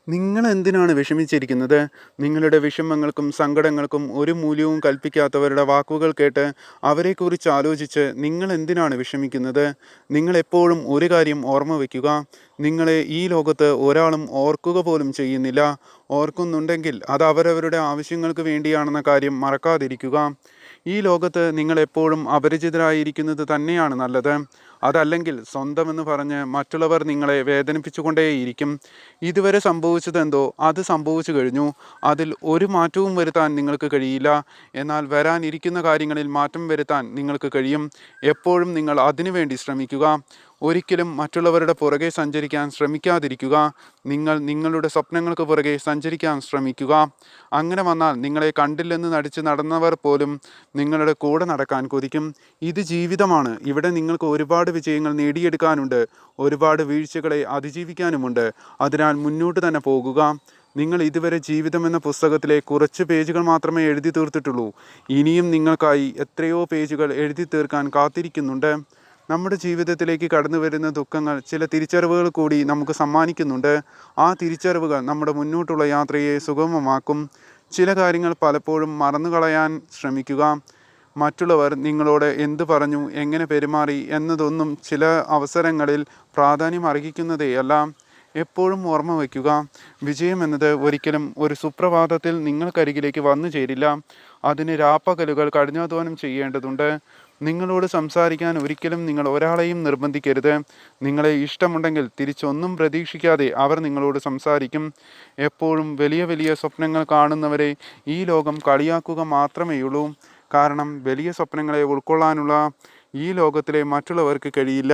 നിങ്ങൾ എന്തിനാണ് വിഷമിച്ചിരിക്കുന്നത്? നിങ്ങളുടെ വിഷമങ്ങൾക്കും സങ്കടങ്ങൾക്കും ഒരു മൂല്യവും കൽപ്പിക്കാത്തവരുടെ വാക്കുകൾ കേട്ട് അവരെക്കുറിച്ച് ആലോചിച്ച് നിങ്ങൾ എന്തിനാണ് വിഷമിക്കുന്നത്? നിങ്ങൾ എപ്പോഴും ഒരു കാര്യം ഓർമ്മ വയ്ക്കുക. നിങ്ങളെ ഈ ലോകത്ത് ഒരാളും ഓർക്കുക പോലും ചെയ്യുന്നില്ല. ഓർക്കുന്നുണ്ടെങ്കിൽ അത് അവരവരുടെ ആവശ്യങ്ങൾക്ക് വേണ്ടിയാണെന്ന കാര്യം മറക്കാതിരിക്കുക. ഈ ലോകത്ത് നിങ്ങൾ എപ്പോഴും അപരിചിതരായിരിക്കുന്നത് തന്നെയാണ് നല്ലത്. അതല്ലെങ്കിൽ സ്വന്തമെന്ന് പറഞ്ഞ് മറ്റുള്ളവർ നിങ്ങളെ വേദനിപ്പിച്ചുകൊണ്ടേയിരിക്കും. ഇതുവരെ സംഭവിച്ചതെന്തോ അത് സംഭവിച്ചു കഴിഞ്ഞു. അതിൽ ഒരു മാറ്റവും വരുത്താൻ നിങ്ങൾക്ക് കഴിയില്ല. എന്നാൽ വരാനിരിക്കുന്ന കാര്യങ്ങളിൽ മാറ്റം വരുത്താൻ നിങ്ങൾക്ക് കഴിയും. എപ്പോഴും നിങ്ങൾ അതിനുവേണ്ടി ശ്രമിക്കുക. ഒരിക്കലും മറ്റുള്ളവരുടെ പുറകെ സഞ്ചരിക്കാൻ ശ്രമിക്കാതിരിക്കുക. നിങ്ങൾ നിങ്ങളുടെ സ്വപ്നങ്ങൾക്ക് പുറകെ സഞ്ചരിക്കാൻ ശ്രമിക്കുക. അങ്ങനെ വന്നാൽ നിങ്ങളെ കണ്ടില്ലെന്ന് നടിച്ച് നടന്നവർ പോലും നിങ്ങളുടെ കൂടെ നടക്കാൻ കൊതിക്കും. ഇത് ജീവിതമാണ്. ഇവിടെ നിങ്ങൾക്ക് ഒരുപാട് വിജയങ്ങൾ നേടിയെടുക്കാനുണ്ട്. ഒരുപാട് വീഴ്ചകളെ അതിജീവിക്കാനുമുണ്ട്. അതിനാൽ മുന്നോട്ട് തന്നെ പോകുക. നിങ്ങൾ ഇതുവരെ ജീവിതം എന്ന പുസ്തകത്തിലെ കുറച്ച് പേജുകൾ മാത്രമേ എഴുതി തീർത്തിട്ടുള്ളൂ. ഇനിയും നിങ്ങൾക്കായി എത്രയോ പേജുകൾ എഴുതി തീർക്കാൻ കാത്തിരിക്കുന്നുണ്ട്. നമ്മുടെ ജീവിതത്തിലേക്ക് കടന്നു വരുന്ന ദുഃഖങ്ങൾ ചില തിരിച്ചറിവുകൾ കൂടി നമുക്ക് സമ്മാനിക്കുന്നുണ്ട്. ആ തിരിച്ചറിവുകൾ നമ്മുടെ മുന്നോട്ടുള്ള യാത്രയെ സുഗമമാക്കും. ചില കാര്യങ്ങൾ പലപ്പോഴും മറന്നുകളയാൻ ശ്രമിക്കുക. മറ്റുള്ളവർ നിങ്ങളോട് എന്ത് പറഞ്ഞു, എങ്ങനെ പെരുമാറി എന്നതൊന്നും ചില അവസരങ്ങളിൽ പ്രാധാന്യം അർഹിക്കുന്നതേയല്ല. എപ്പോഴും ഓർമ്മ വയ്ക്കുക, വിജയം എന്നത് ഒരിക്കലും ഒരു സുപ്രഭാതത്തിൽ നിങ്ങൾക്കരികിലേക്ക് വന്നു ചേരില്ല. അതിന് രാപ്പകലുകൾ കഠിനാധ്വാനം ചെയ്യേണ്ടതുണ്ട്. നിങ്ങളോട് സംസാരിക്കാൻ ഒരിക്കലും നിങ്ങൾ ഒരാളെയും നിർബന്ധിക്കരുത്. നിങ്ങളെ ഇഷ്ടമുണ്ടെങ്കിൽ തിരിച്ചൊന്നും പ്രതീക്ഷിക്കാതെ അവർ നിങ്ങളോട് സംസാരിക്കും. എപ്പോഴും വലിയ വലിയ സ്വപ്നങ്ങൾ കാണുന്നവരെ ഈ ലോകം കളിയാക്കുക മാത്രമേയുള്ളൂ. കാരണം വലിയ സ്വപ്നങ്ങളെ ഉൾക്കൊള്ളാനുള്ള ഈ ലോകത്തിലെ മറ്റുള്ളവർക്ക് കഴിയില്ല.